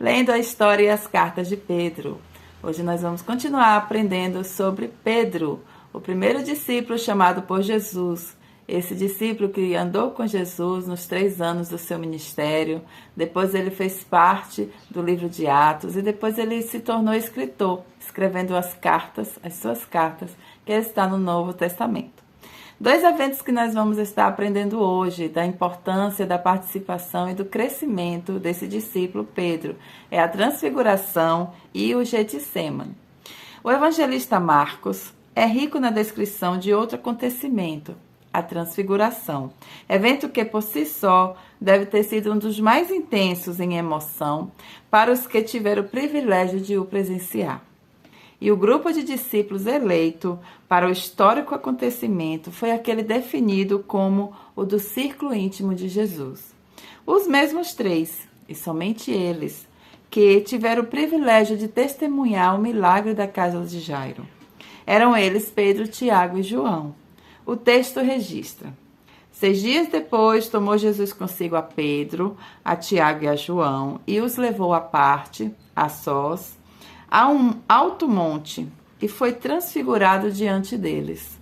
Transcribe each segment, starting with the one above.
lendo a história e as cartas de Pedro. Hoje nós vamos continuar aprendendo sobre Pedro, o primeiro discípulo chamado por Jesus. Esse discípulo que andou com Jesus nos 3 anos do seu ministério, depois ele fez parte do livro de Atos e depois ele se tornou escritor, escrevendo as suas cartas, que está no Novo Testamento. 2 eventos que nós vamos estar aprendendo hoje, da importância da participação e do crescimento desse discípulo Pedro, é a transfiguração e o Getsemane. O evangelista Marcos é rico na descrição de outro acontecimento, a transfiguração, evento que por si só deve ter sido um dos mais intensos em emoção para os que tiveram o privilégio de o presenciar. E o grupo de discípulos eleito para o histórico acontecimento foi aquele definido como o do círculo íntimo de Jesus. Os mesmos 3, e somente eles, que tiveram o privilégio de testemunhar o milagre da casa de Jairo. Eram eles Pedro, Tiago e João. O texto registra: 6 dias depois, tomou Jesus consigo a Pedro, a Tiago e a João, e os levou à parte, a sós, a um alto monte, e foi transfigurado diante deles.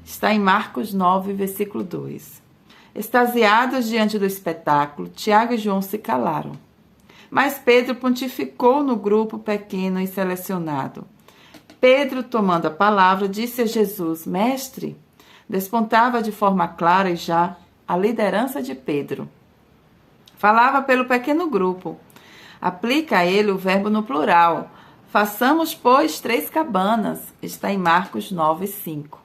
Está em Marcos 9, versículo 2. Extasiados diante do espetáculo, Tiago e João se calaram. Mas Pedro pontificou no grupo pequeno e selecionado. Pedro, tomando a palavra, disse a Jesus: Mestre, despontava de forma clara e já a liderança de Pedro. Falava pelo pequeno grupo. Aplica a ele o verbo no plural. Façamos, pois, 3 cabanas. Está em Marcos 9, 5.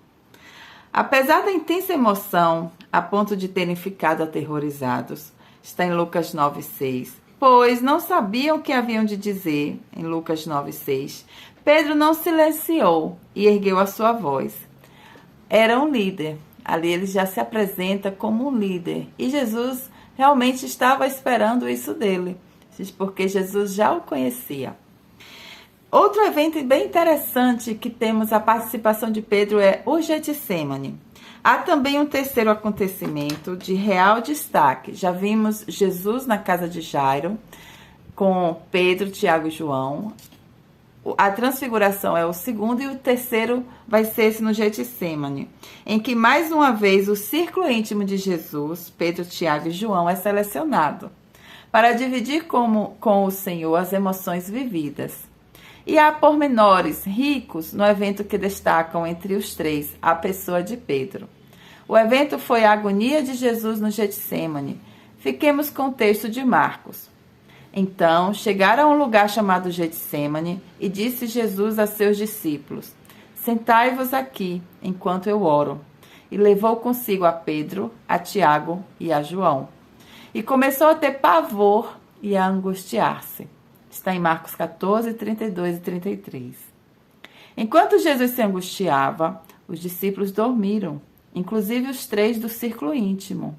Apesar da intensa emoção, a ponto de terem ficado aterrorizados, está em Lucas 9, 6. Pois não sabiam o que haviam de dizer, em Lucas 9, 6. Pedro não silenciou e ergueu a sua voz. Era um líder. Ali ele já se apresenta como um líder. E Jesus realmente estava esperando isso dele, porque Jesus já o conhecia. Outro evento bem interessante que temos a participação de Pedro é o Getsemane. Há também um terceiro acontecimento de real destaque. Já vimos Jesus na casa de Jairo, com Pedro, Tiago e João. A transfiguração é o segundo e o terceiro vai ser esse no Getsemane, em que mais uma vez o círculo íntimo de Jesus, Pedro, Tiago e João, é selecionado para dividir com o Senhor as emoções vividas. E há pormenores ricos no evento que destacam entre os 3 a pessoa de Pedro. O evento foi a agonia de Jesus no Getsemane. Fiquemos com o texto de Marcos. Então, chegaram a um lugar chamado Getsemane e disse Jesus a seus discípulos: Sentai-vos aqui, enquanto eu oro. E levou consigo a Pedro, a Tiago e a João. E começou a ter pavor e a angustiar-se. Está em Marcos 14, 32 e 33. Enquanto Jesus se angustiava, os discípulos dormiram, inclusive os 3 do círculo íntimo.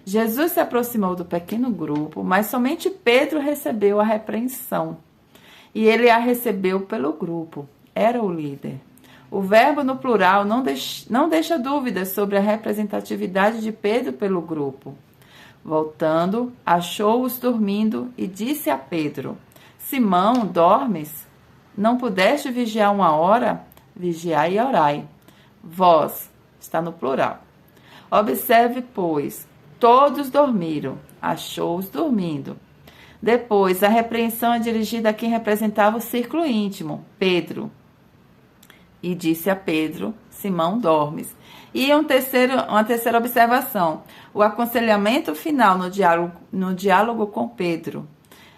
Jesus se aproximou do pequeno grupo, mas somente Pedro recebeu a repreensão. E ele a recebeu pelo grupo. Era o líder. O verbo no plural não deixa dúvidas sobre a representatividade de Pedro pelo grupo. Voltando, achou-os dormindo e disse a Pedro: Simão, dormes? Não pudeste vigiar 1 hora? Vigiai e orai. Vós, está no plural. Observe, pois, todos dormiram, achou-os dormindo. Depois, a repreensão é dirigida a quem representava o círculo íntimo, Pedro. E disse a Pedro: Simão, dormes? E uma terceira observação. O aconselhamento final no diálogo com Pedro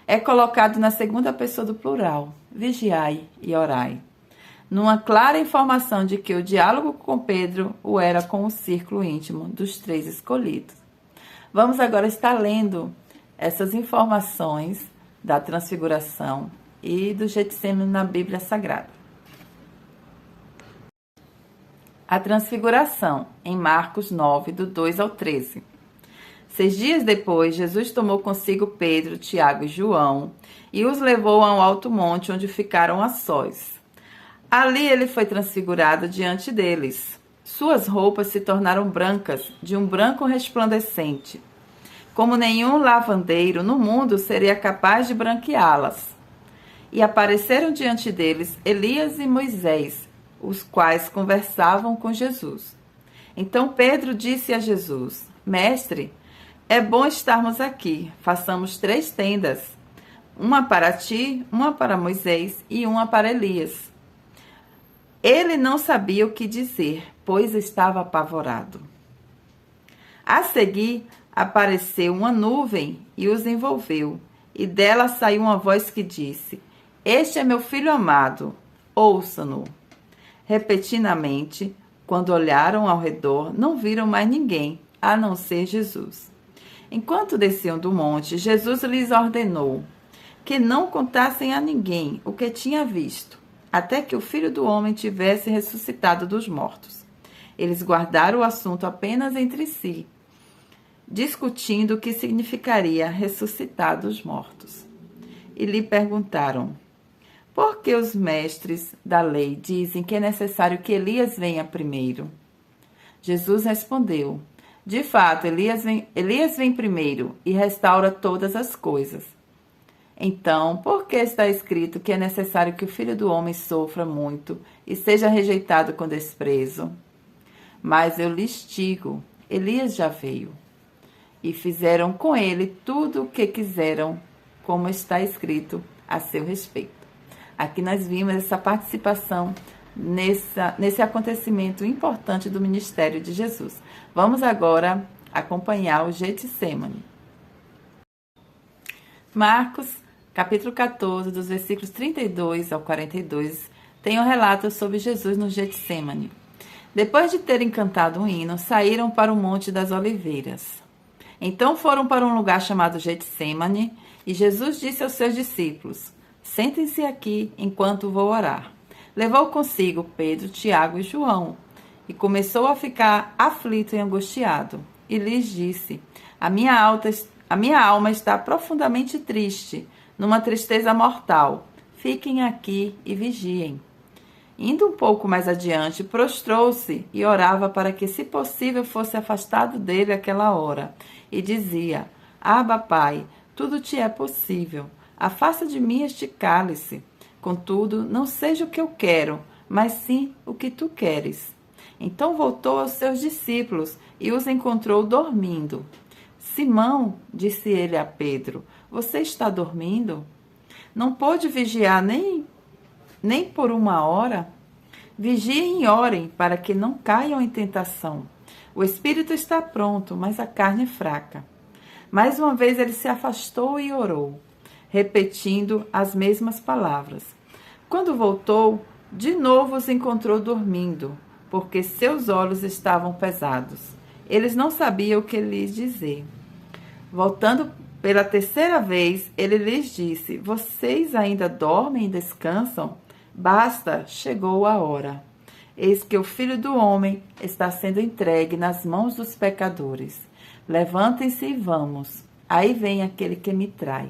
é colocado na segunda pessoa do plural. Vigiai e orai. Numa clara informação de que o diálogo com Pedro o era com o círculo íntimo dos 3 escolhidos. Vamos agora estar lendo essas informações da transfiguração e do Getsemane na Bíblia Sagrada. A transfiguração, em Marcos 9, do 2 ao 13. 6 dias depois, Jesus tomou consigo Pedro, Tiago e João e os levou a um alto monte onde ficaram a sós. Ali ele foi transfigurado diante deles. Suas roupas se tornaram brancas, de um branco resplandecente. como nenhum lavandeiro no mundo seria capaz de branqueá-las. E apareceram diante deles Elias e Moisés, os quais conversavam com Jesus. Então Pedro disse a Jesus: Mestre, é bom estarmos aqui. Façamos 3 tendas, uma para ti, uma para Moisés e uma para Elias. Ele não sabia o que dizer, pois estava apavorado. A seguir, apareceu uma nuvem e os envolveu, e dela saiu uma voz que disse: Este é meu filho amado, ouçam-no. Repentinamente, quando olharam ao redor, não viram mais ninguém, a não ser Jesus. Enquanto desciam do monte, Jesus lhes ordenou que não contassem a ninguém o que tinha visto, até que o Filho do Homem tivesse ressuscitado dos mortos. Eles guardaram o assunto apenas entre si, discutindo o que significaria ressuscitar dos mortos. E lhe perguntaram: por que os mestres da lei dizem que é necessário que Elias venha primeiro? Jesus respondeu: de fato, Elias vem primeiro e restaura todas as coisas. Então, por que está escrito que é necessário que o Filho do Homem sofra muito e seja rejeitado com desprezo? Mas eu lhes digo, Elias já veio, e fizeram com ele tudo o que quiseram, como está escrito a seu respeito. Aqui nós vimos essa participação nesse acontecimento importante do ministério de Jesus. Vamos agora acompanhar o Getsemane. Marcos, capítulo 14, dos versículos 32 ao 42, tem um relato sobre Jesus no Getsemane. Depois de terem cantado um hino, saíram para o Monte das Oliveiras. Então foram para um lugar chamado Getsemane, e Jesus disse aos seus discípulos: sentem-se aqui enquanto vou orar. Levou consigo Pedro, Tiago e João, e começou a ficar aflito e angustiado. E lhes disse: a minha alma está profundamente triste, numa tristeza mortal. Fiquem aqui e vigiem. Indo um pouco mais adiante, prostrou-se e orava para que, se possível, fosse afastado dele aquela hora. E dizia: Abba, Pai, tudo te é possível. Afasta de mim este cálice. Contudo, não seja o que eu quero, mas sim o que tu queres. Então voltou aos seus discípulos e os encontrou dormindo. Simão, disse ele a Pedro, você está dormindo? Não pôde vigiar nem por 1 hora? Vigiem e orem para que não caiam em tentação. O espírito está pronto, mas a carne é fraca. Mais uma vez ele se afastou e orou, repetindo as mesmas palavras. Quando voltou, de novo os encontrou dormindo, porque seus olhos estavam pesados. Eles não sabiam o que lhes dizer. Voltando pela 3ª vez, ele lhes disse: vocês ainda dormem e descansam? Basta, chegou a hora. Eis que o Filho do Homem está sendo entregue nas mãos dos pecadores. Levantem-se e vamos. Aí vem aquele que me trai.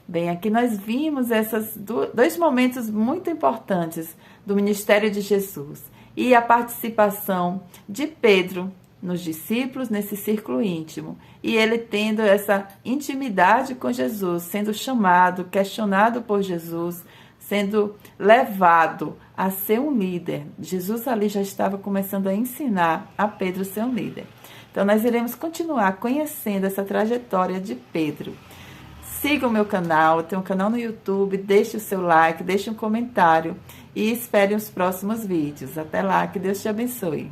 Bem, aqui nós vimos esses 2 momentos muito importantes do ministério de Jesus e a participação de Pedro nos discípulos nesse círculo íntimo e ele tendo essa intimidade com Jesus, sendo chamado, questionado por Jesus, sendo levado a ser um líder. Jesus ali já estava começando a ensinar a Pedro a ser um líder. Então nós iremos continuar conhecendo essa trajetória de Pedro. Siga o meu canal, eu tenho um canal no YouTube, deixe o seu like, deixe um comentário e espere os próximos vídeos. Até lá, que Deus te abençoe.